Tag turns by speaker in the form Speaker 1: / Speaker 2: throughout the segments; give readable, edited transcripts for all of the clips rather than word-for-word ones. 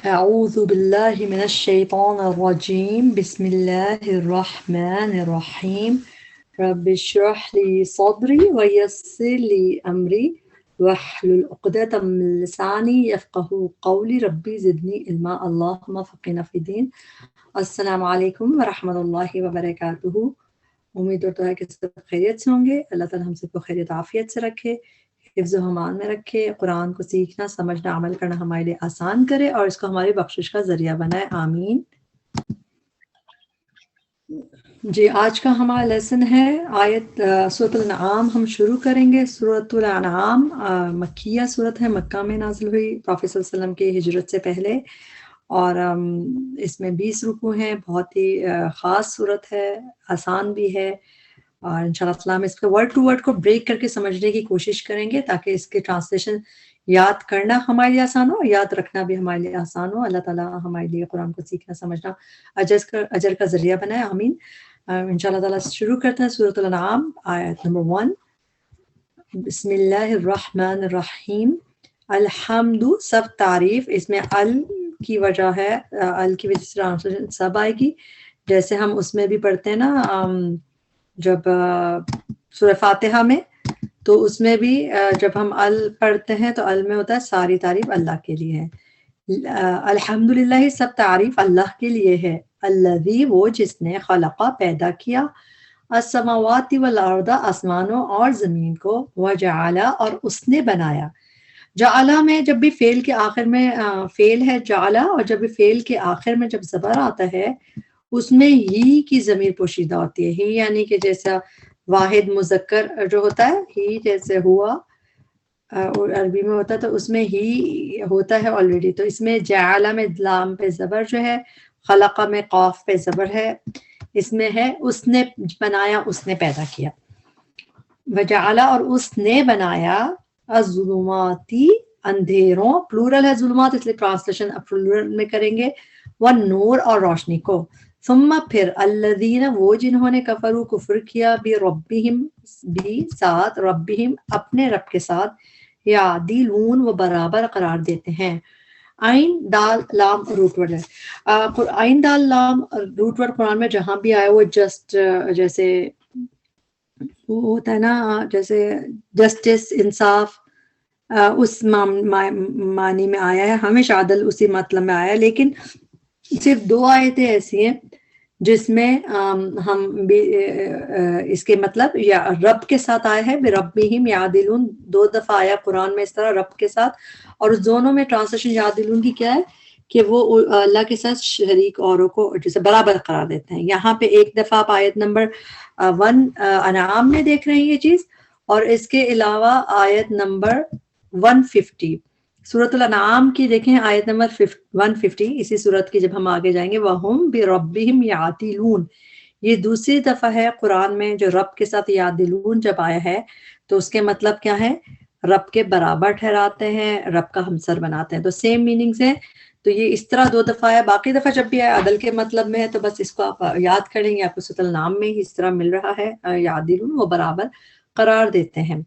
Speaker 1: اعوذ باللہ من الشیطان الرجیم بسم اللہ الرحمن الرحیم رب اشرح لی صدری ویسر لی امری واحلل عقدۃ من لسانی یفقہوا قولی ربی زدنی علما اللہم فقہنا فی الدین۔ السلام علیکم ورحمۃ اللہ وبرکاتہ۔ امید کرتا ہے کہ سب خیریت سے ہوں گے۔ اللہ تعالیٰ ہم سب کو خیریت عافیت سے رکھے، حفظ و امان میں رکھے، قرآن کو سیکھنا سمجھنا عمل کرنا ہمارے لیے آسان کرے اور اس کو ہماری بخشش کا ذریعہ بنائے، آمین۔ جی، آج کا ہمارا لیسن ہے آیت سورۃ الانعام۔ ہم شروع کریں گے۔ سورۃ الانعام مکیہ سورت ہے، مکہ میں نازل ہوئی پروفیٹ صلی اللہ علیہ وسلم کی ہجرت سے پہلے، اور اس میں 20 رکوع ہیں۔ بہت ہی خاص صورت ہے، آسان بھی ہے، اور انشاءاللہ تعالیٰ ہم اس کے ورڈ ٹو ورڈ کو بریک کر کے سمجھنے کی کوشش کریں گے تاکہ اس کے ٹرانسلیشن یاد کرنا ہمارے لیے آسان ہو، یاد رکھنا بھی ہمارے لیے آسان ہو۔ اللہ تعالیٰ ہمارے لیے قرآن کو سیکھنا سمجھنا اجر کا ذریعہ بنائے، آمین۔ انشاءاللہ تعالیٰ شروع کرتے ہیں سورۃ الانعام آیت نمبر 1۔ بسم اللہ الرحمن الرحیم۔ الحمد، سب تعریف، اس میں ال کی وجہ ہے، ال کی وجہ سے ٹرانسلیشن سب آئے گی، جیسے ہم اس میں بھی پڑھتے ہیں نا، جب سورہ فاتحہ میں، تو اس میں بھی جب ہم ال پڑھتے ہیں تو ال میں ہوتا ہے ساری تعریف اللہ کے لیے ہے۔ الحمدللہ، سب تعریف اللہ کے لیے ہے۔ الذی، وہ جس نے، خلقہ، پیدا کیا، السماوات والارض، آسمانوں اور زمین کو، وجعل، اور اس نے بنایا۔ جعلہ میں جب بھی فعل کے آخر میں فعل ہے جعلہ، اور جب بھی فعل کے آخر میں جب زبر آتا ہے اس میں ہی کی ضمیر پوشیدہ ہوتی ہے۔ ہی یعنی کہ جیسا واحد مذکر جو ہوتا ہے، ہی جیسے ہوا اور عربی میں ہوتا ہے تو اس میں ہی ہوتا ہے آلریڈی، تو اس میں جعلہ میں لام پہ زبر جو ہے، خلقہ میں قاف پہ زبر ہے، اس میں ہے اس نے بنایا، اس نے پیدا کیا۔ وجعل، اور اس نے بنایا، الظلماتی، اندھیروں، پلورل ہے ظلمات اس لیے ٹرانسلیشن اب پلورل میں کریں گے، والنور، اور روشنی کو۔ ثم، پھر، الذین، وہ جنہوں نے، کفروا، کفر کیا، بربہم، بھی ساتھ، ربہم، اپنے رب کے ساتھ، یعدلون، وہ برابر قرار دیتے ہیں۔ عین دال لام روٹ ورڈ ہے۔ عین دال لام روٹ ورڈ قرآن میں جہاں بھی آیا وہ جسٹ جیسے وہ ہوتا ہے نا، جیسے جسٹس، انصاف، اس معنی میں آیا ہے، ہمیشہ عدل اسی مطلب میں آیا ہے، لیکن صرف 2 آیتیں ایسی ہیں جس میں ہم بھی اس کے مطلب یا رب کے ساتھ آیا ہے، بربہم یعدلون، 2 دفعہ آیا قرآن میں اس طرح رب کے ساتھ، اور اس دونوں میں ٹرانسلیشن یعدلون کی کیا ہے کہ وہ اللہ کے ساتھ شریک اوروں کو جیسے برابر قرار دیتے ہیں۔ یہاں پہ ایک دفعہ آپ آیت نمبر 1 انعام میں دیکھ رہے ہیں یہ چیز، اور اس کے علاوہ آیت نمبر 150 سورۃ الانعام کی دیکھیں، آیت نمبر 150 اسی سورت کی جب ہم آگے جائیں گے، وَهُمْ بِرَبِّهِمْ يَعْدِلُونَ، یہ دوسری دفعہ ہے قرآن میں جو رب کے ساتھ یعدلون جب آیا ہے تو اس کے مطلب کیا ہے، رب کے برابر ٹھہراتے ہیں، رب کا ہمسر بناتے ہیں، تو سیم میننگز ہیں۔ تو یہ اس طرح 2 دفعہ ہے، باقی دفعہ جب بھی ہے عدل کے مطلب میں ہے، تو بس اس کو آپ یاد کریں گے، آپ کو سورۃ الانعام میں ہی اس طرح مل رہا ہے، یعدلون، وہ برابر قرار دیتے ہیں۔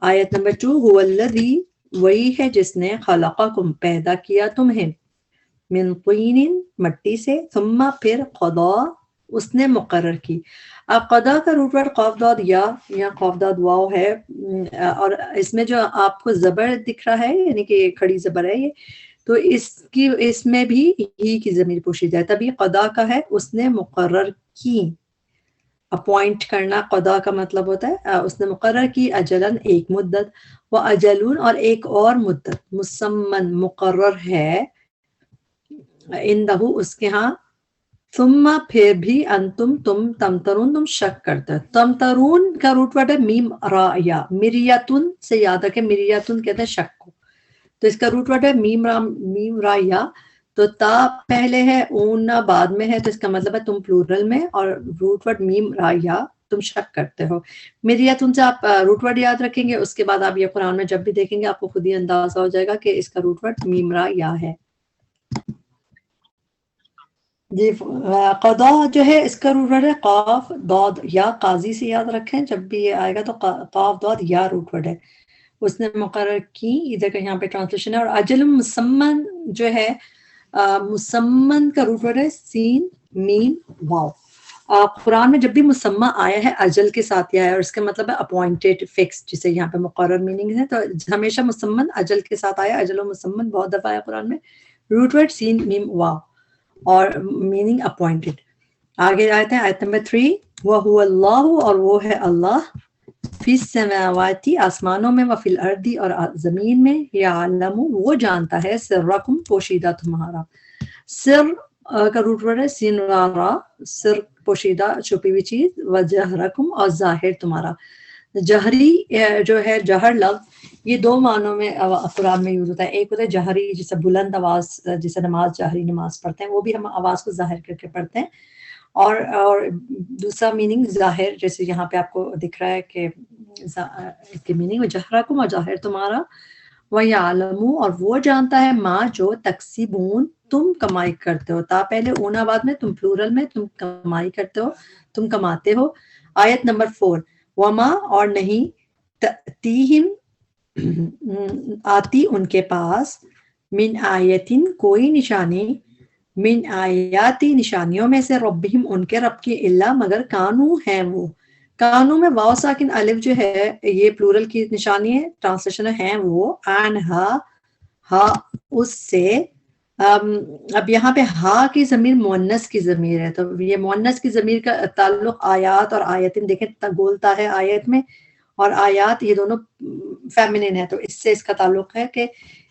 Speaker 1: آیت نمبر 2، هو الذی، وہی ہے جس نے، خلقکم، پیدا کیا تمہیں، من طین، مٹی سے، ثم، پھر، قضا، اس نے مقرر کی۔ اب قضا کا روٹ ورڈ قاف داد یا قاف داد واو ہے، اور اس میں جو آپ کو زبر دکھ رہا ہے یعنی کہ کھڑی زبر ہے یہ، تو اس میں بھی ہی کی ضمیر پوشیدہ ہے، تبھی قضا کا ہے، اس نے مقرر کی، اپوائنٹ کرنا، قضا کا مطلب ہوتا ہے اس نے مقرر کی، اجلن، ایک مدت، وہ اجلون، اور ایک اور مدت، مسمن، مقرر ہے، اندہو، اس کے ہاں، ثم، پھر بھی، انتم، تم، تمترون، تم شک کرتے ہو۔ تمترون کا روٹ ورڈ ہے میم را یا، مریتن سے یاد رکھیں، مریتن کہتے ہیں شک کو، تو اس کا روٹ ورڈ ہے میم را یا، تو تا پہلے ہے، اون بعد میں ہے، تو اس کا مطلب ہے تم پلورل میں، اور روٹ ورڈ میم را یا، تم شک کرتے ہو۔ مریتن سے آپ روٹ ورڈ یاد رکھیں گے، اس کے بعد آپ یہ قرآن میں جب بھی دیکھیں گے آپ کو خود ہی اندازہ ہو جائے گا کہ اس کا روٹ ورڈ میم را یا ہے۔ جی، قضا جو ہے اس کا روٹ ورڈ ہے قاف داد یا، قاضی سے یاد رکھیں جب بھی یہ آئے گا تو قاف داد یا روٹ ورڈ ہے، اس نے مقرر کی، ادھر کا یہاں پہ ٹرانسلیشن ہے۔ اور اجل مسمن جو ہے مسمن کا روٹ ورڈ ہے سین میم واو. قرآن میں جب بھی مسمہ آیا ہے اجل کے ساتھ آیا ہے، اور اس کا مطلب ہے اپوائنٹڈ فکس، جسے یہاں پہ مقرر میننگ ہے، تو ہمیشہ مسمن اجل کے ساتھ آیا. اجل و مسمن بہت دفعہ آیا قرآن میں. روٹ ورڈ سین میم واو اور میننگ اپوائنٹڈ. آگے آتے ہیں آیت نمبر 3. وَهُوَ اللَّهُ، اور وہ ہے اللہ، فی السماوات آسمانوں میں، وفی الارض اور زمین میں، یعلم وہ جانتا ہے، سرکم پوشیدہ تمہارا. سر کا روٹ ورڈ ہے سین را را، سر پوشیدہ چھپی ہوئی چیز، وجہرکم اور ظاہر تمہارا. جہری جو ہے جہر لفظ، یہ دو معنوں میں قرآن میں یوز ہوتا ہے. ایک ہوتا ہے جہری، جسے بلند آواز، جسے نماز جہری نماز پڑھتے ہیں، وہ بھی ہم آواز کو ظاہر کر کے پڑھتے ہیں. اور دوسرا میننگ ظاہر، جیسے یہاں پہ آپ کو دکھ رہا ہے کہ اس کی میننگ جہرکم اور ظاہر تمہارا. وَيَعْلَمُ اور وہ جانتا ہے، ماں جو تکسبون تم کمائی کرتے ہو. تا پہلے اونا بعد میں، تم پلورل میں، تم کمائی کرتے ہو، تم کماتے ہو. آیت نمبر 4. وما اور نہیں، تأتیہم آتی ان کے پاس، من آیتن کوئی نشانی، من آیاتی نشانیوں میں سے، ربہم ان کے رب کی، الا مگر کانو ہیں وہ. کانو میں واو ساکن الف جو ہے یہ پلورل کی نشانی ہے. ٹرانسلیشن ہے وہ، آنہا ہا اس سے. اب یہاں پہ ہا کی ضمیر مؤنث کی ضمیر ہے، تو یہ مؤنث کی ضمیر کا تعلق آیات اور آیتن، دیکھیں گولتا ہے آیت میں، اور آیات یہ دونوں فیمنن ہے، تو اس سے اس کا تعلق ہے کہ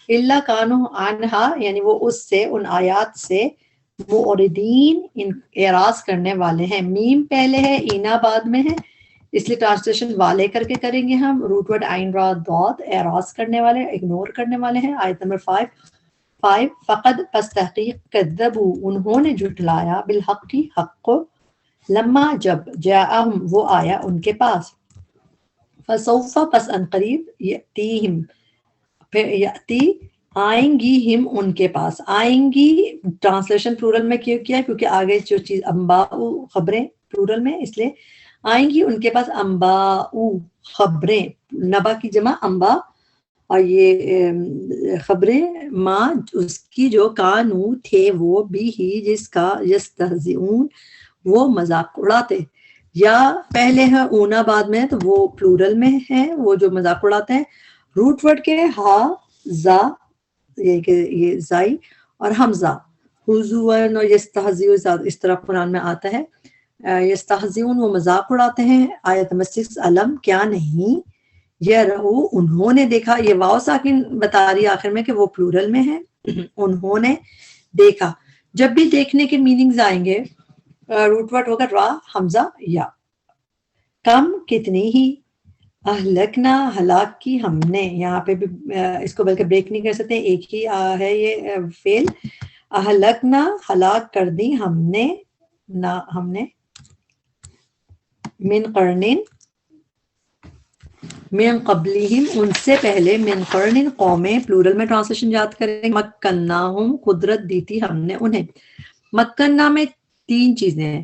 Speaker 1: اللہ کانو عنہا، یعنی وہ اس سے، ان آیات سے، معرضین اعراض کرنے والے ہیں. میم پہلے ہے، اینا بعد میں ہے، اس لیے ٹرانسلیشن والے کر کے کریں گے ہم. روٹ ورڈ عین را ضاد، اعراض کرنے والے، اگنور کرنے والے ہیں. آیت نمبر 5. فقد پس تحقیق، کذبوا انہوں نے جھٹلایا، بالحق کی حق کو، لما جب، جاءہم وہ آیا ان کے پاس. فسوف پس ان قریب، یأتیہم پھر یأتی آئیں گی، ہم ان کے پاس. آئیں گی ٹرانسلیشن پلورل میں کیوں کیا ہے؟ کیونکہ آگے جو چیز انباء خبریں پلورل میں، اس لیے آئیں گی ان کے پاس انباء خبریں، نبا کی جمع انباء، اور یہ خبریں، ماں اس کی جو کانو تھے وہ، بھی ہی جس کا، یستہزئون وہ مذاق اڑاتے. یا پہلے ہے اونا بعد میں، تو وہ پلورل میں ہے، وہ جو مذاق اڑاتے ہیں. روٹ ورڈ کے ہا زا، یہ زائی اور حمزہ، حضون اور یستہزئون اس طرح قرآن میں آتا ہے. یستہزئون وہ مذاق اڑاتے ہیں. آیت نمبر 6. علم کیا نہیں، یہ رہو انہوں نے دیکھا، یہ واو ساکن بتا رہی آخر میں کہ وہ پلورل میں ہے. انہوں نے دیکھا. جب بھی دیکھنے کے میننگز آئیں گے، روٹ ورڈ ہوگا را حمزہ یا. کم کتنی ہی، اہلکنا ہلاک کی ہم نے، یہاں پہ بھی اس کو بلکہ بریک نہیں کر سکتے، ایک ہی ہے یہ فعل. اہلکنا ہلاک کر دی ہم نے، ہم نے، من قرنن من قبلہم ان سے پہلے، من قرنن قومیں، پلورل میں ٹرانسلیشن یاد کریں. مکناہم قدرت دی تھی ہم نے انہیں. مکنہ میں 3 چیزیں ہیں.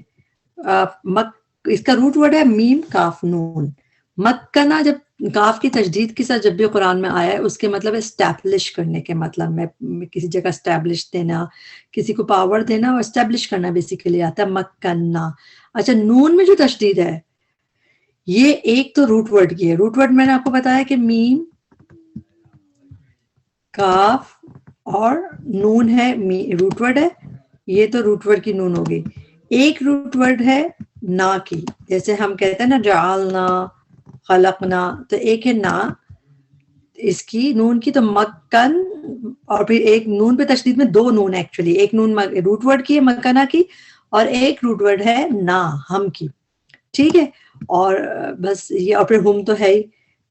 Speaker 1: اس کا روٹ ورڈ ہے میم کاف نون. مکنہ جب کاف کی تشدید کے ساتھ جب بھی قرآن میں آیا ہے، اس کے مطلب اسٹیبلش کرنے کے مطلب میں، کسی جگہ اسٹیبلش دینا، کسی کو پاور دینا اور اسٹیبلش کرنا بیسیکلی آتا ہے مکنہ. اچھا، نون میں جو تشدید ہے یہ ایک تو روٹ ورڈ کی ہے. روٹ ورڈ میں نے آپ کو بتایا کہ میم کاف اور نون ہے، روٹ ورڈ ہے، یہ تو روٹ ورڈ کی نون ہوگی. ایک روٹ ورڈ ہے نا کی، جیسے ہم کہتے ہیں نا جعلنا، خلقنا، تو ایک ہے نا اس کی نون کی، تو مکن، اور پھر ایک نون پہ تشدید میں 2 نون ایکچولی، ایک نون روٹ ورڈ کی ہے مکنہ کی، اور ایک روٹ ورڈ ہے نا ہم کی. ٹھیک ہے، اور بس یہ، اور پھر ہم تو ہے ہی.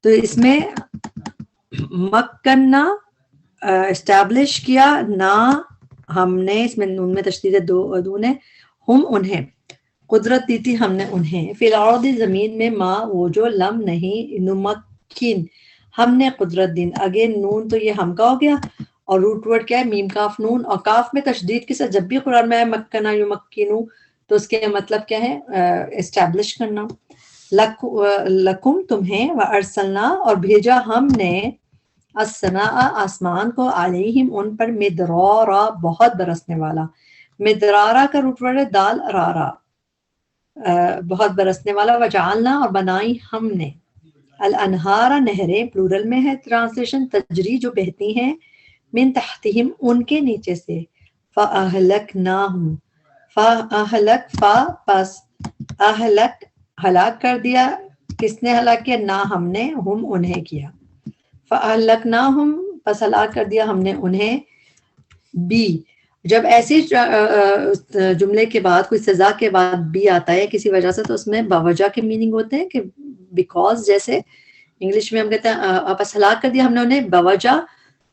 Speaker 1: تو اس میں مکنہ اسٹیبلش کیا، نا ہم نے، اس میں نون میں تشدید ہے، 2 نون ہے. ہم انہیں قدرت دی تھی ہم نے انہیں. فی الارض زمین میں، ماں وہ جو، لم نہیں، نمکن ہم نے قدرت دین. اگین نون تو یہ ہم کا ہو گیا، اور روٹ ورڈ کیا ہے میم کاف نون، اور کاف میں تشدید کے ساتھ جب بھی قرآن میں ہے مکنہ یمکنو، تو اس کے مطلب کیا ہے؟ اسٹیبلش کرنا. لکم تمہیں، وارسلنا اور بھیجا ہم نے، السماء آسمان کو، علیہم ان پر، مدرارا بہت برسنے والا، مدرارا کا روٹ ورڈ ہے دال رارا، بہت برسنے والا، وجعلنا اور بنائی ہم نے، الانہارا نہریں پلورل میں ہے ٹرانسلیشن، تجری جو بہتی ہیں، من تحتہم ان کے نیچے سے، فاہلکناہم، فاہلک فا پس، اہلک ہلاک کر دیا، کس نے ہلاک کیا؟ نہ ہم نے، ہم انہیں کیا، فاہلکناہم پس ہلاک کر دیا ہم نے انہیں، بی جب ایسی جملے کے بعد کوئی سزا کے بعد بی آتا ہے کسی وجہ سے تو اس میں باوجہ کے میننگ ہوتے ہیں کہ بیکاز، جیسے انگلش میں ہم کہتے ہیں بس ہلاک کر دیا ہم نے انہیں باوجہ،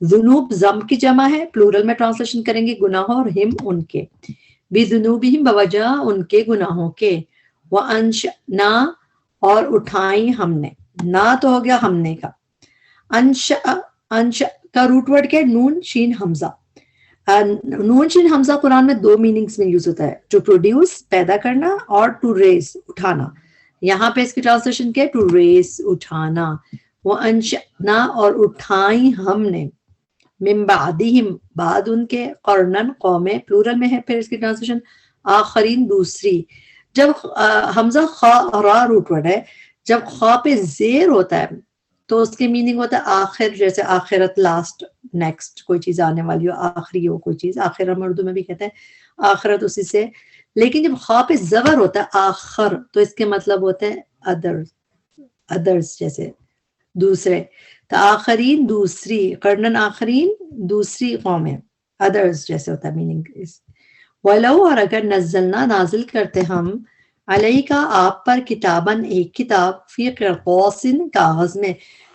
Speaker 1: ذنوب ضم کی جمع ہے، پلورل میں ٹرانسلیشن کریں گے گناہوں، اور ہم ان کے، بذنوبہم بوجہ ان کے گناہوں کے، وانشأنا اور اٹھائیں ہم نے، نہ تو ہو گیا ہم نے کا، انشأ انشأ کا روٹ ورڈ کیا ہے؟ نون شین حمزہ، نون شین حمزہ قرآن میں دو میننگز میں یوز ہوتا ہے، ٹو پروڈیوس پیدا کرنا، اور ٹو ریز اٹھانا، یہاں پہ اس کی ٹرانسلیشن کیا ہے؟ ٹو ریز اٹھانا، وانشأنا اور اٹھائیں ہم نے، من بعدہم بعد ان کے، قرنن قومیں پلورل میں ہے، پھر اس کی ٹرانسلیشن آخرین دوسری، جب حمزہ خا را روٹ ورڈ ہے، جب خا پہ زیر ہوتا ہے تو اس کی میننگ ہوتا ہے آخر، جیسے آخرت لاسٹ، نیکسٹ کوئی چیز آنے والی ہو، آخری ہو کوئی چیز، آخر ہم اردو میں بھی کہتے ہیں آخرت اسی سے، لیکن جب خا پہ زبر ہوتا ہے آخر تو اس کے مطلب ہوتے ہیں ادرس، ادرس جیسے دوسرے، آخرین دوسری، قرنن آخرین دوسری قومیں، ادرس جیسے ہوتا ہے میننگ اس، ولو اور اگر نزلنا نازل کرتے ہم، علیہ کا آپ پر، کتابن ایک کتاب، فی قرطاس کاغذ میں،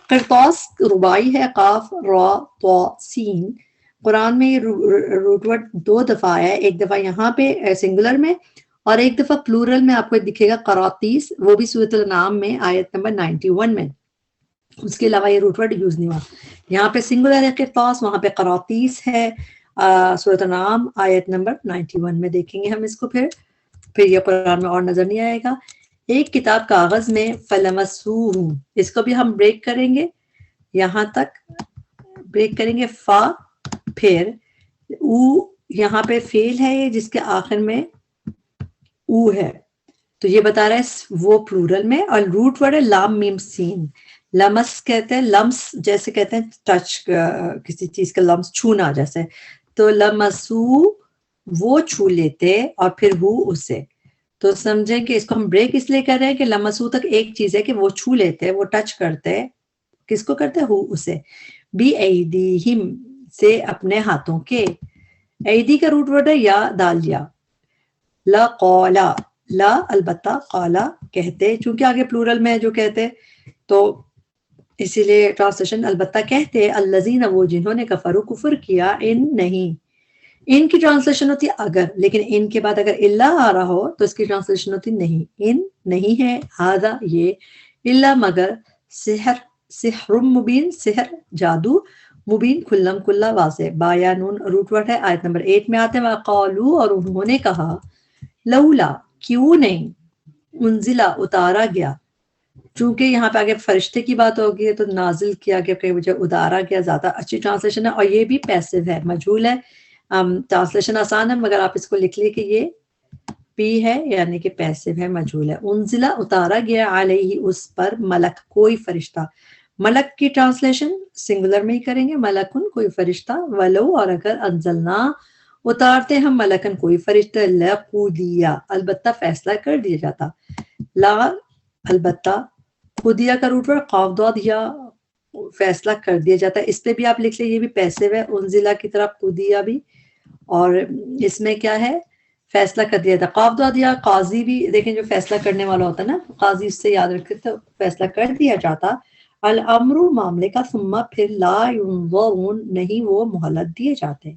Speaker 1: قرطاس ربائی ہے، قاف را طا سین، قرآن میں یہ روٹ ورڈ دو دفعہ آیا ہے، ایک دفعہ یہاں پہ سنگولر میں اور ایک دفعہ پلورل میں آپ کو دکھے گا قراطیس، وہ بھی سورۃ الانعام میں آیت نمبر 91 میں، اس کے علاوہ یہ روٹ ورڈ یوز نہیں ہوا، یہاں پہ سنگولر ہے قرطاس، وہاں پہ قراطیس ہے، سورۃ الانعام آیت نمبر 91 میں دیکھیں گے ہم اس کو، پھر یہ قرآن میں اور نظر نہیں آئے گا، ایک کتاب کاغذ میں، فلمسوہ اس کو بھی ہم بریک کریں گے، یہاں تک بریک کریں گے، فا پھر او، یہاں پہ فیل ہے یہ جس کے آخر میں او ہے، تو یہ بتا رہا ہے وہ پلورل میں، اور روٹ ورڈ ہے لام میم سین، لمس کہتے ہیں، لمس جیسے کہتے ہیں ٹچ، کسی چیز کا لمس چھونا جیسے، تو لمسو وہ چھو لیتے، اور پھر ہو اسے، تو سمجھیں کہ اس کو ہم بریک اس لیے کر رہے ہیں کہ لمسو تک ایک چیز ہے کہ وہ چھو لیتے، وہ ٹچ کرتے، کس کو کرتے؟ ہو اسے، بی ایدیہم سے اپنے ہاتھوں کے، ایدی کا روٹ ورڈ ہے یا دالیا، لا قولا لا البتہ، قالا کہتے، چونکہ آگے پلورل میں جو کہتے تو اسی لیے ٹرانسلیشن البتہ کہتے، الذین وہ جنہوں نے کفروا کفر کیا، ان نہیں، ان کی ٹرانسلیشن ہوتی اگر، لیکن ان کے بعد اگر اللہ آ رہا ہو تو اس کی ٹرانسلیشن ہوتی نہیں، ان نہیں ہے، ہذا یہ، اللہ مگر، سحر سحر مبین، سحر جادو، مبین کھلم کھلا واضح، بایا نون روٹ ورڈ ہے، آیت نمبر 8 میں آتے ہیں، وقالو اور انہوں نے کہا، لولا کیوں نہیں، انزلہ اتارا گیا، چونکہ یہاں پہ آگے فرشتے کی بات ہوگی تو نازل کیا گیا کہ مجھے اتارا گیا، زیادہ اچھی ٹرانسلیشن ہے، اور یہ بھی پیسو ہے، مجہول ہے، ٹرانسلیشن آسان ہے مگر آپ اس کو لکھ لیے کہ یہ پی ہے یعنی کہ پیسو ہے، مجہول ہے، انزلہ اتارا گیا، علیہ اس پر، ملک کوئی فرشتہ، ملک کی ٹرانسلیشن سنگولر میں ہی کریں گے، ملکن کوئی فرشتہ، ولو اور اگر، انزلنا اتارتے ہم، ملکن کوئی فرشتہ، لقضی البتہ فیصلہ کر دیا جاتا، لا البتہ، خدیہ کا روٹ ورڈ قاف ضاد، یا فیصلہ کر دیا جاتا ہے، اس پہ بھی آپ لکھ لیں، یہ بھی پیسو ہے، انزلہ کی طرح خدیہ بھی، اور اس میں کیا ہے، فیصلہ کر دیا تھا، قاف ضاد یا قاضی بھی دیکھیں جو فیصلہ کرنے والا ہوتا ہے نا، قاضی اس سے یاد رکھتے تو فیصلہ کر دیا جاتا، الامر معاملے کا، ثم پھر، لا ینظرون نہیں وہ مہلت دیے جاتے،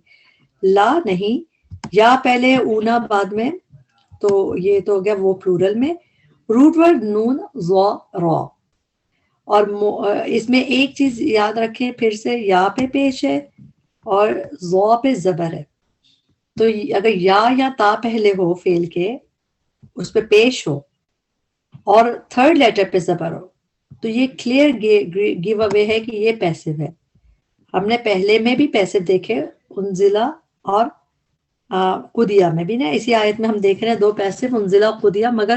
Speaker 1: لا نہیں، یا پہلے اونا بعد میں، تو یہ تو ہو گیا وہ پلورل میں، روٹ ورڈ نون ضا را، اور اس میں ایک چیز یاد رکھیں پھر سے، یا پہ پیش ہے اور ضا پہ زبر ہے، تو اگر یا تا پہلے ہو فعل کے، اس پہ پیش ہو اور تھرڈ لیٹر پہ زبر ہو تو یہ کلیئر گیو اوے ہے کہ یہ پیسو ہے، ہم نے پہلے میں بھی پیسو دیکھے، انزلہ اور قدیہ میں بھی نا، اسی آیت میں ہم دیکھ رہے ہیں 2 پیسو، انزلہ قدیہ، مگر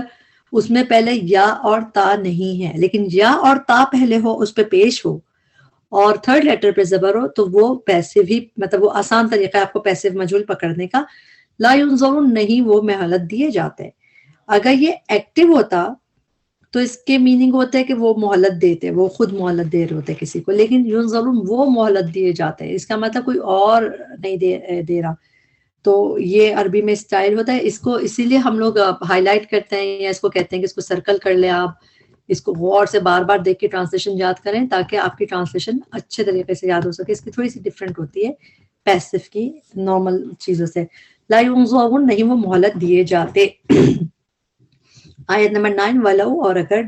Speaker 1: اس میں پہلے یا اور تا نہیں ہے، لیکن یا اور تا پہلے ہو، اس پہ پیش ہو اور تھرڈ لیٹر پہ زبر ہو تو وہ پیسو ہی، مطلب وہ آسان طریقہ ہے آپ کو پیسو مجہول پکڑنے کا. لا ینظرون نہیں وہ مہلت دیے جاتے. اگر یہ ایکٹیو ہوتا تو اس کے میننگ ہوتا ہے کہ وہ مہلت دیتے، وہ خود مہلت دے رہے ہوتے کسی کو، لیکن ینظرون وہ مہلت دیے جاتے ہیں، اس کا مطلب کوئی اور نہیں دے رہا. تو یہ عربی میں اسٹائل ہوتا ہے، اس کو اسی لیے ہم لوگ ہائی لائٹ کرتے ہیں یا اس کو کہتے ہیں کہ اس کو سرکل کر لیں، آپ اس کو غور سے بار بار دیکھ کے ٹرانسلیشن یاد کریں تاکہ آپ کی ٹرانسلیشن اچھے طریقے سے یاد ہو سکے. اس کی تھوڑی سی ڈفرینٹ ہوتی ہے پیسو کی نارمل چیزوں سے. لا ینظرون نہیں وہ مہلت دیے جاتے. آیت نمبر 9 ولو اور اگر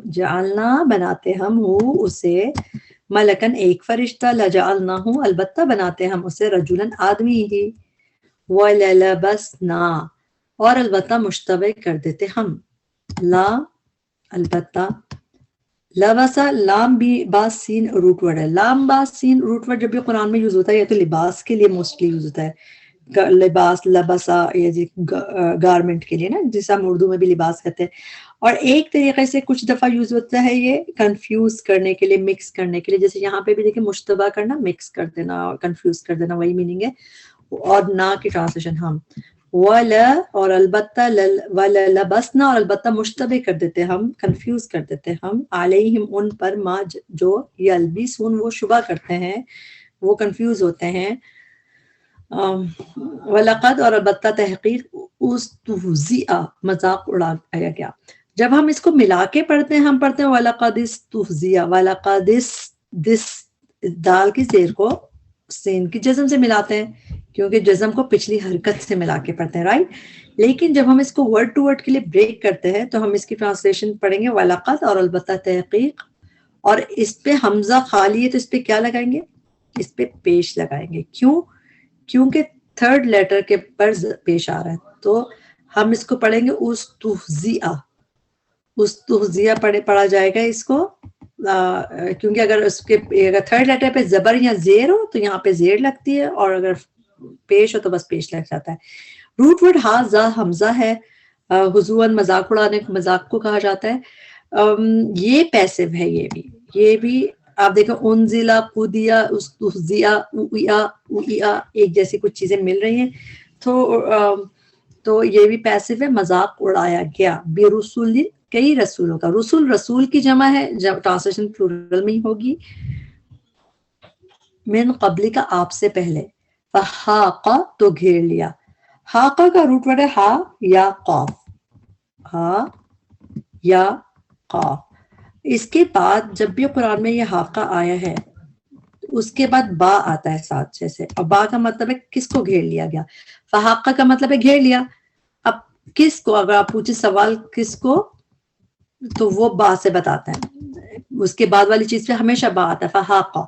Speaker 1: جعلنا بناتے ہم ہو اسے ملکن ایک فرشتہ، لجعلنا ہو البتہ بناتے ہم اسے رجلن آدمی ہی، وَلَلَبَسْنَا اور البتہ مشتبہ کر دیتے ہم. لا البتہ، لبسا لام بھی باس سین روٹ ورڈ ہے. لام باس سین روٹ ورڈ جب بھی قرآن میں یوز ہوتا ہے یا تو لباس کے لیے موسٹلی یوز ہوتا ہے، لباس لبسا یا گارمنٹ کے لیے نا، جسے ہم اردو میں بھی لباس کہتے ہیں. اور ایک طریقے سے کچھ دفعہ یوز ہوتا ہے یہ کنفیوز کرنے کے لیے، مکس کرنے کے لیے، جیسے یہاں پہ بھی دیکھیں مشتبہ کرنا، مکس کر دینا، کنفیوز کر دینا، وہی میننگ ہے. اور نہ کی ٹرانسلیشن ہم وَلَا اور البتہ وَلَلَبَسْنَا اور البتہ مشتبہ کر دیتے ہم، کنفیوز کر دیتے ہم، علیہم ان پر ما جو یلبسون وہ شبہ کرتے ہیں، وہ کنفیوز ہوتے ہیں. وَلَقَدْ اور البتہ تحقیق استہزئ مذاق اڑایا گیا. جب ہم اس کو ملا کے پڑھتے ہیں، ہم پڑھتے ہیں وَلَقَدْ اسْتُہْزِئَ، وَلَقَدْ دس دال کی زیر کو سین کی جزم سے ملاتے ہیں کیونکہ جزم کو پچھلی حرکت سے ملا کے پڑھتے ہیں، رائٹ. لیکن جب ہم اس کو ورڈ ٹو ورڈ کے لیے بریک کرتے ہیں تو ہم اس کی ٹرانسلیشن پڑھیں گے وَلَقَدْ اور البتہ تحقیق، اور اس پہ حمزہ خالی ہے تو اس پہ کیا لگائیں گے؟ اس پہ پیش لگائیں گے. کیوں؟ کیونکہ تھرڈ لیٹر کے پر پیش آ رہا ہے. تو ہم اس کو پڑھیں گے استہزئ پڑھا جائے گا اس کو، کیونکہ اگر اس کے اگر تھرڈ لیٹر پہ زبر یا زیر ہو تو یہاں پہ زیر لگتی ہے، اور اگر پیش ہو تو بس پیش لگ جاتا ہے. روٹ ورڈ ہا زا حمزہ ہے، حضواً مذاق اڑانے، مذاق کو کہا جاتا ہے. یہ پیسو ہے، یہ بھی آپ دیکھیں انزلہ قدیہ استہزئ اوئیا ایک جیسی کچھ چیزیں مل رہی ہیں. تو یہ بھی پیسو ہے، مذاق اڑایا گیا. برسول کئی رسولوں کا، رسول کی جمع ہے، جب ٹرانسلیشن پلورل میں ہی ہوگی. من قبل کا آپ سے پہلے، فحاق تو گھیر لیا. حاقہ کا روٹ ورڈ ہے ہا یا قاف، ہا یا قاف. اس کے بعد جب بھی قرآن میں یہ حاقہ آیا ہے اس کے بعد با آتا ہے ساتھ جیسے، اور با کا مطلب ہے کس کو گھیر لیا گیا. فحاقہ کا مطلب ہے گھیر لیا. اب کس کو، اگر آپ پوچھیں سوال کس کو، تو وہ با سے بتاتے ہیں. اس کے بعد والی چیز پہ ہمیشہ با آتا ہے، فحاقہ.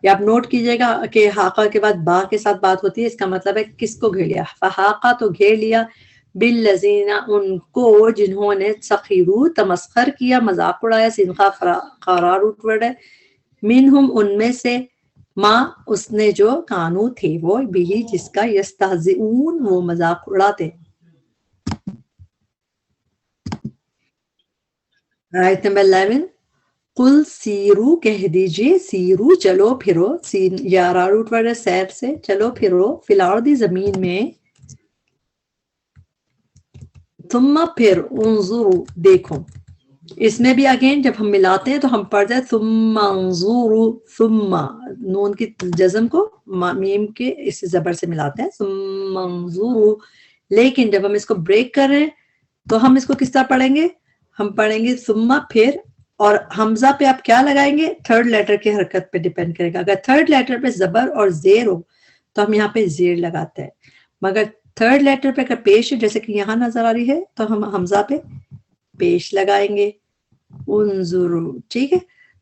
Speaker 1: یا آپ نوٹ کیجئے گا کہ حاقہ کے بعد با کے ساتھ بات ہوتی ہے، اس کا مطلب ہے کس کو گھیر لیا. فحاقہ تو گھیر لیا، بالذین ان کو جنہوں نے سخروا تمسخر کیا، مذاق اڑایا، سینخا قرار روٹ ورڈ ہے. منہم ان میں سے، ماں اس نے جو کانو تھے وہ، بھی جس کا یستہزئون وہ مذاق اڑاتے. آیت نمبر 11 قل سیرو کہہ دیجئے، سیرو چلو پھرو، سین یا را روٹ ورڈ ہے سیر سے، چلو پھرو، فی الارض زمین میں، ثم پھر انظرو دیکھو. اس میں بھی اگین جب ہم ملاتے ہیں تو ہم پڑھتے ہیں ثم انظرو، ثم نون کی جزم کو میم کے اس زبر سے ملاتے ہیں ثم انظرو. لیکن جب ہم اس کو بریک کر رہے ہیں تو ہم اس کو کس طرح پڑھیں گے؟ ہم پڑھیں گے ثم پھر، اور حمزہ پہ آپ کیا لگائیں گے؟ تھرڈ لیٹر کی حرکت پہ ڈیپینڈ کرے گا. اگر تھرڈ لیٹر پہ زبر اور زیر ہو تو ہم یہاں پہ زیر لگاتے ہیں، مگر تھرڈ لیٹر پہ اگر پیش ہے جیسے کہ یہاں نظر آ رہی ہے تو ہم حمزہ پہ پیش لگائیں گے. انظرو، ٹھیک ہے.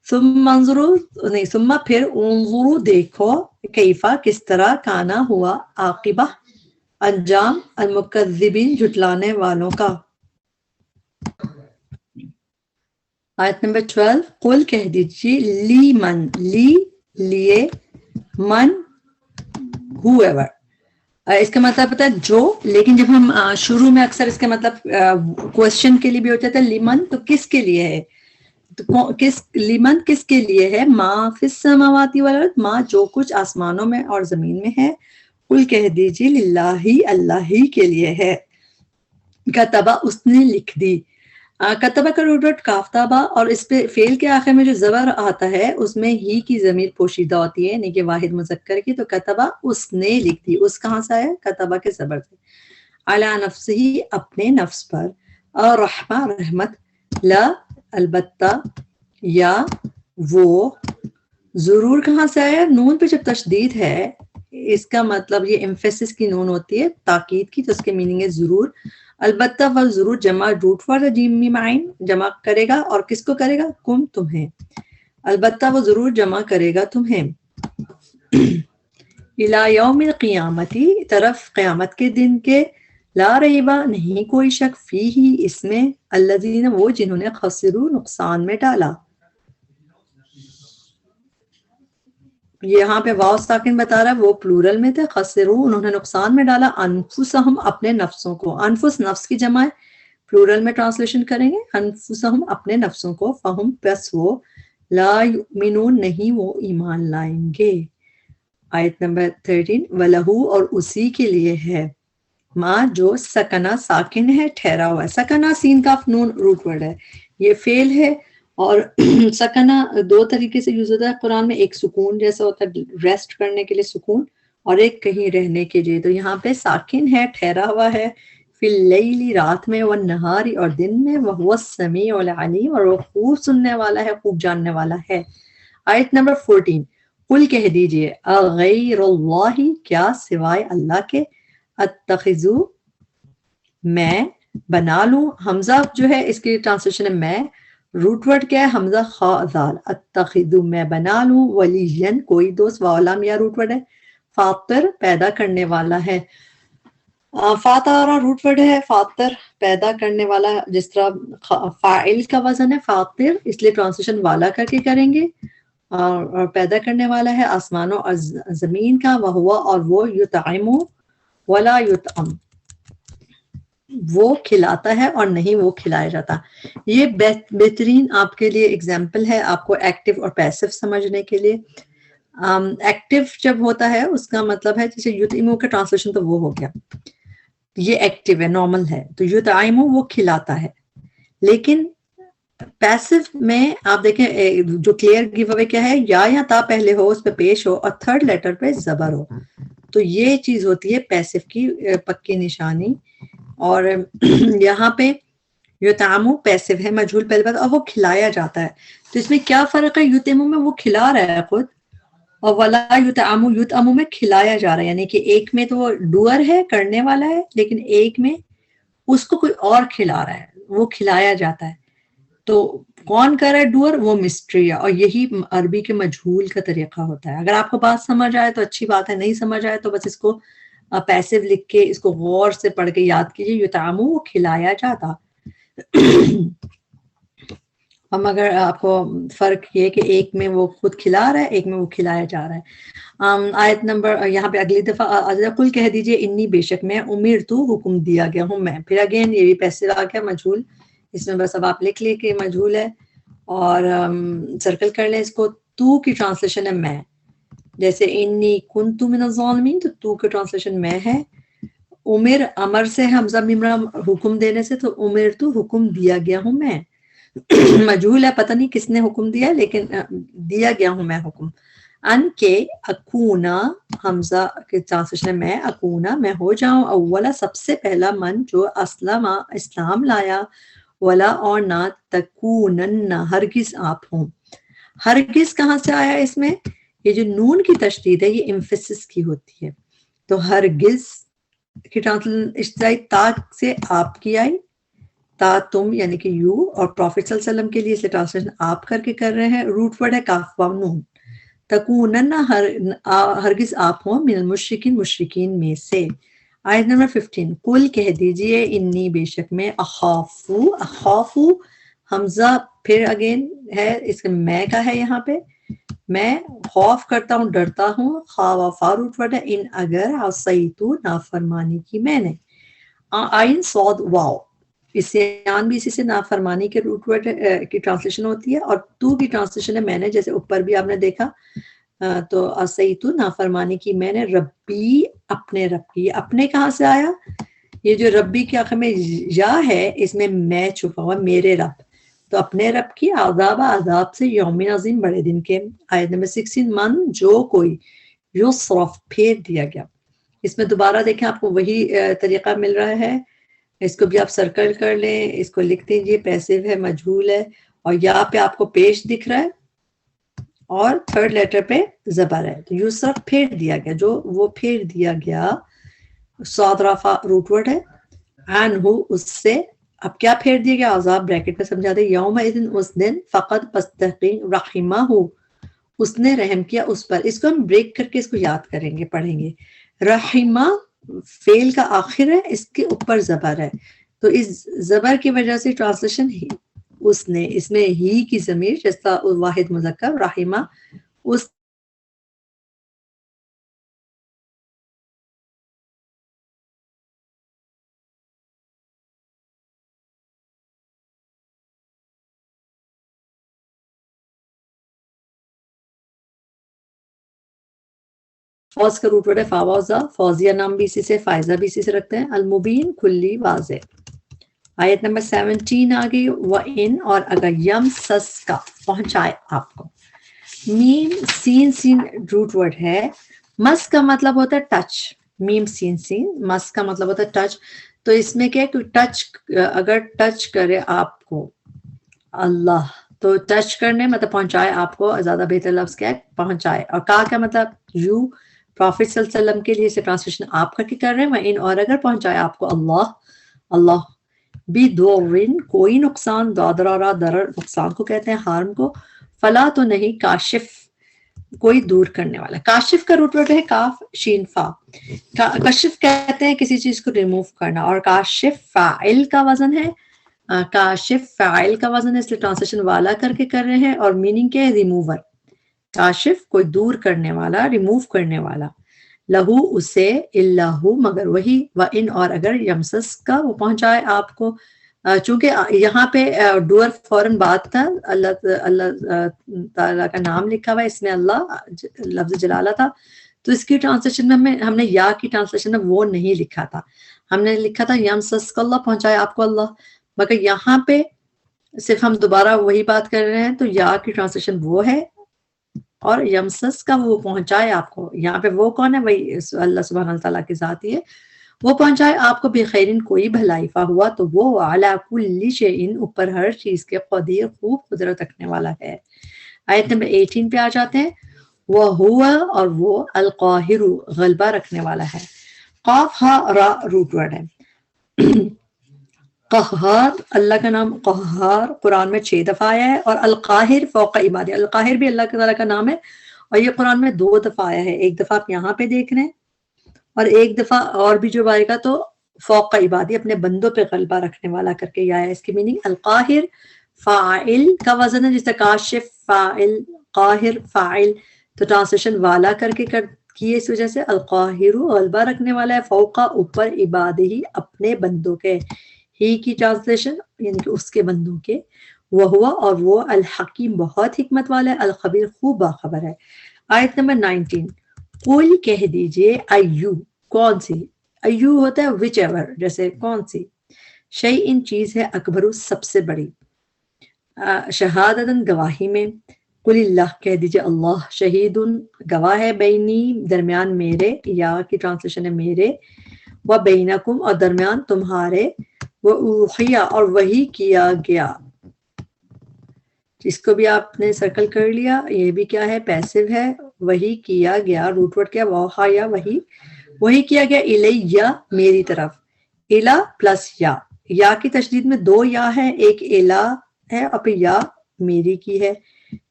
Speaker 1: ثم انظرو نہیں، ثم پھر انظرو دیکھو، کیفا کس طرح، کانا ہوا، عاقبہ انجام، المکذبین جھٹلانے والوں کا. آیت نمبر 12 قل کہہ دیجیے، لی من لی لیے, من whoever, اس کا مطلب پتا ہے جو, لیکن جب ہم شروع میں اکثر اس کا مطلب کوشچن کے لیے بھی ہوتا ہے لیمن, تو کس کے لیے ہے, تو کس لیمن کس کے لیے ہے, ما فی السماوات والارض, ما جو کچھ آسمانوں میں اور زمین میں ہے, قل کہہ دیجیے للہ اللہ ہی کے لیے ہے, کتبہ اس نے لکھ دی, کتبہ کا روٹ ورڈ کافتابہ, اور اس پہ فعل کے آخر میں جو زبر آتا ہے اس میں ہی کی ضمیر پوشیدہ ہوتی ہے, یعنی کہ واحد مذکر کی, تو کتبہ اس نے لکھ دی, اس کہاں سے ہے, کتبہ کے زبر سے, علی نفسہ اپنے نفس پر, الرحمہ رحمت, لا البتہ یا وہ, ضرور کہاں سے آیا, نون پہ جب تشدید ہے اس کا مطلب یہ ایمفیسس کی نون ہوتی ہے تاکید کی, تو اس کے میننگ ہے ضرور, البتہ و ضرور جمع روٹ فار جیم میم عین, جمع کرے گا اور کس کو کرے گا, کم تمہیں, البتہ وہ ضرور جمع کرے گا تمہیں, الی یوم القیامتی طرف قیامت کے دن کے, لا ریبہ نہیں کوئی شک, فیہ اس میں, الذین وہ جنہوں نے خسروا نقصان میں ڈالا, یہاں پہ واو ساکن بتا رہا ہے وہ پلورل میں تھے, خسروا انہوں نے نقصان میں ڈالا, انفسہم اپنے نفسوں کو, انفس نفس کی جمع ہے, پلورل میں ٹرانسلیشن کریں گے انفسہم اپنے نفسوں کو, فہم پس وہ, لا یؤمنون نہیں وہ ایمان لائیں گے. آیت نمبر 13, وَلَهُ اور اسی کے لیے ہے, ما جو سکنہ ساکن ہے ٹھہرا ہوا ہے, سکنہ سین کاف نون روٹ ورڈ ہے, یہ فعل ہے, اور سکنہ دو طریقے سے یوز ہوتا ہے قرآن میں, ایک سکون جیسا ہوتا ہے ریسٹ کرنے کے لیے سکون, اور ایک کہیں رہنے کے لیے, تو یہاں پہ ساکن ہے ٹھہرا ہوا ہے, فی اللیل رات میں, والنہار اور دن میں, وہو السمیع العلیم اور وہ خوب سننے والا ہے خوب جاننے والا ہے. آیت نمبر 14, قل کہہ دیجئے, اغیر اللہ کیا سوائے اللہ کے, اتخذو میں بنا لوں, حمزہ جو ہے اس کی ٹرانسلیشن ہے میں, روٹ ورڈ کیا ہے, حمزہ خا ذال, اتخذو میں بنا لوں, ولین کوئی دوست, واولام یا روٹ ورڈ ہے, فاطر پیدا کرنے والا ہے, فاتارہ روٹ ورڈ ہے, فاطر پیدا کرنے والا, جس طرح فاعل کا وزن ہے فاطر, اس لیے ٹرانسلیشن والا کر کے کریں گے, اور پیدا کرنے والا ہے آسمانوں اور زمین کا, وہوا اور وہ, یطعم ولا یطعم وہ کھلاتا ہے اور نہیں وہ کھلایا جاتا. یہ بہترین آپ کے لیے اگزامپل ہے آپ کو ایکٹیو اور پیسو سمجھنے کے لیے. ایکٹیو جب ہوتا ہے اس کا مطلب ہے جیسے یطعمو کا ٹرانسلیشن تو وہ ہو گیا, یہ ایکٹیو ہے نارمل ہے, تو یطعمو وہ کھلاتا ہے, لیکن پیسو میں آپ دیکھیں جو کلیئر گیو اوے کیا ہے, یا تا پہلے ہو اس پہ پیش ہو اور تھرڈ لیٹر پہ زبر ہو, تو یہ چیز ہوتی ہے پیسو کی پکی نشانی. اور یہاں پہ یطعمو پیسو ہے مجہول پہلے بات, اور وہ کھلایا جاتا ہے, تو اس میں کیا فرق ہے, یطعمو میں وہ کھلا رہا ہے خود, اور ولا یطعمو یطعمو میں کھلایا جا رہا ہے, یعنی کہ ایک میں تو وہ ڈوئر ہے کرنے والا ہے, لیکن ایک میں اس کو کوئی اور کھلا رہا ہے, وہ کھلایا جاتا ہے. تو کون کر رہا ہے ڈوئر, وہ مسٹری ہے, اور یہی عربی کے مجہول کا طریقہ ہوتا ہے. اگر آپ کو بات سمجھ آئے تو اچھی بات ہے, نہیں سمجھ آئے تو بس اس کو پیسو لکھ کے اس کو غور سے پڑھ کے یاد کیجیے, یطعمو وہ کھلایا جاتا. ہم اگر آپ کو فرق یہ کہ ایک میں وہ خود کھلا رہا ہے, ایک میں وہ کھلایا جا رہا ہے. آیت نمبر یہاں پہ اگلی دفعہ قل کہہ دیجئے انی بے شک میں, امرتو حکم دیا گیا ہوں میں, پھر اگین یہ بھی پیسے آ گیا مجہول, اس میں بس اب آپ لکھ لیں کہ مجہول ہے اور سرکل کر لیں اس کو. تو کی ٹرانسلیشن ہے میں, جیسے انی کنت من الظالمین, تو کی ٹرانسلیشن میں ہے. امر سے حمزہ ممرا حکم دینے سے, تو امرتو حکم دیا گیا ہوں میں, مجہول ہے پتہ نہیں کس نے حکم دیا, لیکن دیا گیا ہوں میں حکم. ان کے اکونا, حمزہ کے ٹرانسلیشن میں, اکونا میں ہو جاؤں, اولا سب سے پہلا, من جو اسلم اسلام لایا, ولا اور نہ, تکونن ہرگز آپ ہوں. ہرگز کہاں سے آیا اس میں, یہ جو نون کی تشدید ہے یہ ایمفیسس کی ہوتی ہے, تو ہرگز کی ٹرانسلیشن اشترائی تا سے آپ کی آئی, تا تم یعنی کہ یو, اور پروفیٹ صلی اللہ علیہ وسلم کے لیے اس لیے ٹرانسلیشن آپ کر کے کر رہے ہیں, روٹ ورڈ ہے کاف واو نون. تکونن ہرگز آپ ہوں, من المشرکین مشرکین میں سے. آیت نمبر 15, قل کہہ دیجئے انی بے شک میں, اخافو اخافو حمزہ پھر اگین ہے اس کا میں کا ہے یہاں پہ, میں خوف کرتا ہوں، ڈرتا ہوں. خواہ روٹ ورڈ ہے ان اگر عصیتو نافرمانی کی میں نے. آئین صاد واو عصیان بھی اسی سے نافرمانی کے روٹ ورڈ کی ٹرانسلیشن ہوتی ہے، اور تو کی ٹرانسلیشن ہے میں نے، جیسے اوپر بھی آپ نے دیکھا. تو عصیتو نافرمانی کی میں نے، ربی اپنے رب کی. اپنے کہاں سے آیا؟ یہ جو ربی کے آخر میں یا ہے اس میں میں چھپا ہوا، میرے رب. تو اپنے رب کی عذاب سے یوم عظیم بڑے دن کے. آیت نمبر 16 من جو کوئی یصرف پھیر دیا گیا. اس میں دوبارہ دیکھیں آپ کو وہی طریقہ مل رہا ہے. اس کو بھی آپ سرکل کر لیں، اس کو لکھ دیجیے. پیسو ہے، مجہول ہے، اور یہاں پہ آپ کو پیش دکھ رہا ہے اور تھرڈ لیٹر پہ زبر ہے. تو یوسف پھیر دیا گیا، جو وہ پھیر دیا گیا. صاد رفع روٹ ورڈ ہے. عنہ اس سے. اب کیا پھیر دیا گیا؟ عذاب بریکٹ میں سمجھا دے. یوم اذن اس دن، فقط پس تحقیق، رحمہ ہو اس نے رحم کیا اس پر. اس کو ہم بریک کر کے اس کو یاد کریں گے، پڑھیں گے. رحمہ فعل کا آخر ہے، اس کے اوپر زبر ہے، تو اس زبر کی وجہ سے ٹرانسلیشن ہی اس نے، اس میں ہی کی ضمیر جیسا واحد مذکر رحمہ اس. فوز کا روٹ ورڈ ہے فاوزا. فوزیہ نام بھی اسی سے، فائزہ بھی اسی سے رکھتے ہیں. المبین کھلی واضح. آیت نمبر 17 آ گئی. وَإِن اور اگر یم سس کا پہنچائے آپ کو. میم سین سین روٹ ورڈ ہے. مس کا مطلب ہوتا ہے ٹچ. میم سین سین مس کا مطلب ہوتا ہے ٹچ. تو اس میں کیا ہے کہ ٹچ، اگر ٹچ کرے آپ کو اللہ، تو ٹچ کرنے مطلب پہنچائے آپ کو. زیادہ بہتر لفظ کیا ہے؟ پہنچائے. اور کیا مطلب؟ یو پروفیٹ صلی اللہ علیہ وسلم کے لیے سے ٹرانسلیشن آپ کر کے کر رہے ہیں. وَإِن اور اگر پہنچائے آپ کو اللہ بدورن کوئی نقصان. دادرارا درر نقصان کو کہتے ہیں، ہارم کو. فلا تو نہیں، کاشف کوئی دور کرنے والا. کاشف کا روٹ ورڈ ہے کاف شین فا. کشف کہتے ہیں کسی چیز کو ریموو کرنا، اور کاشف فاعل کا وزن ہے. کاشف فاعل کا وزن ہے، اس لیے ٹرانسلیشن والا کر کے کر رہے ہیں. اور میننگ کیا ہے؟ ریموور. کاشف کوئی دور کرنے والا، ریموو کرنے والا. لہو اسے، اللہ مگر وہی. وَإِن اور اگر یمسس کا وہ پہنچائے آپ کو. چونکہ یہاں پہ ڈور فوراً بات تھا، اللہ تعالیٰ کا نام لکھا ہوا ہے، اس میں اللہ لفظ جلالہ تھا. تو اس کی ٹرانسلیشن میں ہم نے یا کی ٹرانسلیشن میں وہ نہیں لکھا تھا، ہم نے لکھا تھا یمسس کا اللہ پہنچائے آپ کو اللہ. مگر یہاں پہ صرف ہم دوبارہ وہی بات کر رہے ہیں، تو یا کی ٹرانسلیشن وہ ہے، اور یمسس کا وہ پہنچائے آپ کو. یہاں پہ وہ کون ہے؟ وہی اللہ سبحانہ تعالیٰ کی ذات ہی ہے. وہ پہنچائے آپ کو بخیرن کوئی بھلائی. ہوا تو وہ علی کل شیء اوپر ہر چیز کے قدیر خوب قدرت رکھنے والا ہے. آیت نمبر 18 پہ آ جاتے ہیں. وَهُوَ اور وہ القاہر غلبہ رکھنے والا ہے. قاف ہا را روٹ ورڈ ہے. قہار اللہ کا نام قہار قرآن میں 6 دفعہ آیا ہے، اور القاہر فوق عبادی. القاہر بھی اللہ تعالیٰ کا نام ہے، اور یہ قرآن میں 2 دفعہ آیا ہے. ایک دفعہ آپ یہاں پہ دیکھ رہے ہیں، اور ایک دفعہ اور بھی جو آئے گا تو فوق عبادی اپنے بندوں پہ غلبہ رکھنے والا کر کے یہ آیا. اس کی میننگ القاہر فاعل کا وزن ہے، جس طرح کاشف فاعل، قاہر فاعل. تو ٹرانسلیشن والا کر کے کی اس وجہ سے. القاہر غلبہ رکھنے والا ہے، فوقا اوپر، عبادی اپنے بندوں کے. ہی کی ٹرانسلیشن یعنی کہ اس کے بندوں کے. وہ ہوا اور وہ الحکیم بہت حکمت والا ہے، الخبیر خوب باخبر ہے. آیت نمبر 19. قل کہہ دیجئے، ایو کون سی. ایو ہوتا ہے وچ ایور، جیسے کون سی. شیء ان چیز ہے، اکبر سب سے بڑی. شہادتن گواہی میں. قل اللہ کہہ دیجئے اللہ شہید گواہ ہے، بینی درمیان میرے، یا کی ٹرانسلیشن ہے میرے، و بینکم اور درمیان تمہارے، و اوحیا اور وحی کیا گیا. اس کو بھی آپ نے سرکل کر لیا. یہ بھی کیا ہے؟ پیسو ہے. وحی کیا گیا روٹ ورڈ کیا؟ وحا یا وحی. وحی کیا گیا الیہ میری طرف. الا پلس یا کی تشدید میں 2 یا ہے، ایک الا ہے اور پھر یا میری کی ہے.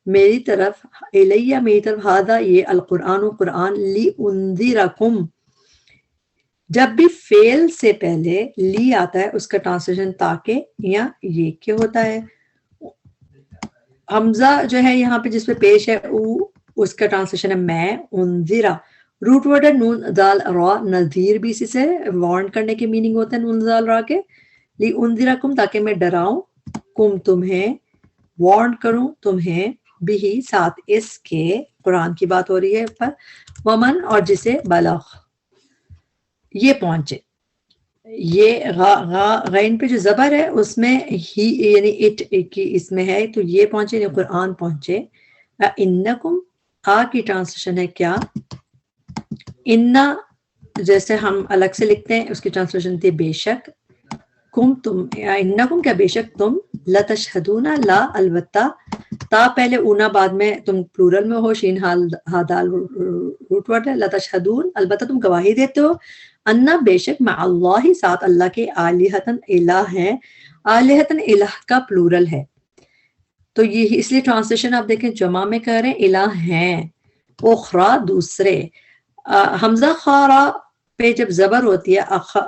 Speaker 1: میری طرف، الیہ میری طرف. ہذا یہ القرآن قرآن، لی انذرکم. جب بھی فعل سے پہلے لی آتا ہے اس کا ٹرانسلیشن تاکہ یا یہ کیا ہوتا ہے. حمزہ جو ہے یہاں پہ جس پہ پیش ہے او اس کا ٹرانسلیشن ہے میں. انذرا روٹ ورڈ ہے نون دال را, نذیر بھی اسی سے وارن کرنے کے میننگ ہوتا ہے نون دال را کے. لی انذرکم تاکہ میں ڈراؤں, کم تمہیں, وارن کروں تمہیں, بھی ساتھ اس کے, قرآن کی بات ہو رہی ہے پر, ومن اور جسے بلغ یہ پہنچے. یہ غین پہ جو زبر ہے اس میں ہی یعنی اٹ کی اس میں ہے تو یہ پہنچے یعنی قرآن پہنچے. انکم آ کی ٹرانسلیشن ہے کیا, انا جیسے ہم الگ سے لکھتے ہیں اس کی ٹرانسلیشن تھی بے شک, کم تم, انکم کیا بے شک تم, لتشہدون لا البتہ, تا پہلے اونا بعد میں تم پلورل میں ہو, شین ہا دال روٹ ورڈ ہے, لتشہدون البتہ تم گواہی دیتے ہو, انا بے شک مع اللہ ساتھ اللہ کے, آلہتن الہ ہیں, آلہتن الہ کا پلورل ہے. تو یہ اس لیے ٹرانسلیشن آپ دیکھیں جمع میں کہہ رہے ہیں الہ ہیں, اخرا دوسرے, حمزہ خارا پہ جب زبر ہوتی ہے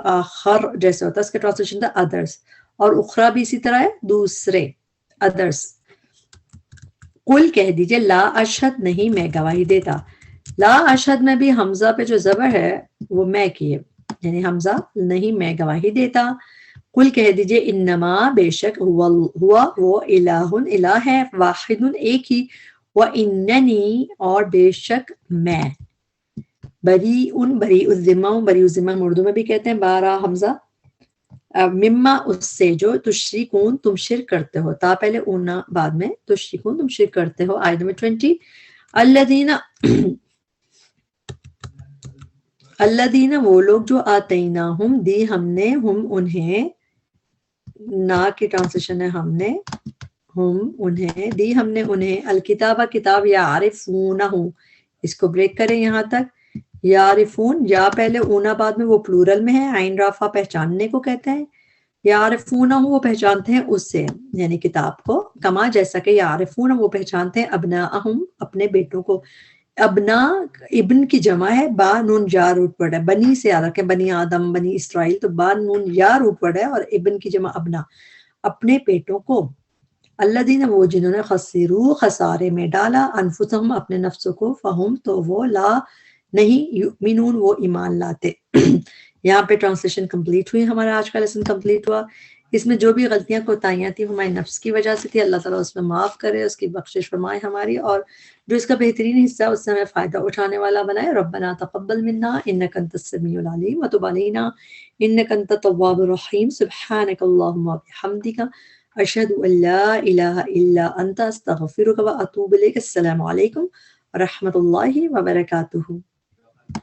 Speaker 1: آخر جیسے ہوتا ہے اس کا ٹرانسلیشن تھا ادرس, اور اخرا بھی اسی طرح ہے دوسرے, ادرس. قل کہہ دیجئے لا اشہد نہیں میں گواہی دیتا, لا اشہد میں بھی حمزہ پہ جو زبر ہے وہ میں کیے یعنی حمزہ نہیں میں گواہی دیتا. قل کہہ دیجئے انما بے شک ہوا وہ الہ الہ ہے, واحد ایک ہی, واننی اور بے شک میں, بری الذمہ, بری الذمہ اردو میں بھی کہتے ہیں بارہ حمزہ, مما اس سے جو, تشرکون تم شرک کرتے ہو, تا پہلے اونا بعد میں, تشرکون تم شرک کرتے ہو. آیت نمبر 20 الذین وہ لوگ جو آتیناہم دی ہم نے, ہم انہیں, نا کی ٹرانسلیشن ہے ہم نے, ہم انہیں, دی ہم نے انہیں, الکتابہ کتاب, یعرفونہ اس کو بریک کریں یہاں تک, یعرفون یا پہلے اونا بعد میں وہ پلورل میں ہے, عین رافع پہچاننے کو کہتے ہیں, یعرفونہ وہ پہچانتے ہیں اس سے یعنی کتاب کو, کما جیسا کہ یعرفون وہ پہچانتے ہیں, ابناءہم اپنے بیٹوں کو, ابنا ابن کی جمع ہے, با نون یا روٹ ورڈ ہے, بنی سے یاد رکھیں, بنی آدم بنی اسرائیل, تو با نون یا روٹ ورڈ ہے, اور ابن کی جمع ابنا, اپنے بیٹوں کو. الذین وہ جنہوں نے خسروا خسارے میں ڈالا, انفسہم اپنے نفسوں کو, فہم تو وہ, لا نہیں, یؤمنون وہ ایمان لاتے. یہاں پہ ٹرانسلیشن کمپلیٹ ہوئی, ہمارا آج کا لیسن کمپلیٹ ہوا. اس میں جو بھی غلطیاں کوتاہیاں تھیں ہمارے نفس کی وجہ سے تھی, اللہ تعالیٰ اس میں معاف کرے, اس کی بخشش فرمائے ہماری, اور جو اس کا بہترین حصہ اس سے ہمیں فائدہ اٹھانے والا بنائے. ربنا تقبل منا انک انت السمیع العلیم وتب علینا انک انت التواب الرحیم. سبحانک اللہم وبحمدک اشہد ان لا الہ الا انت استغفرک واتوب الیک. السلام علیکم ورحمۃ اللہ وبرکاتہ.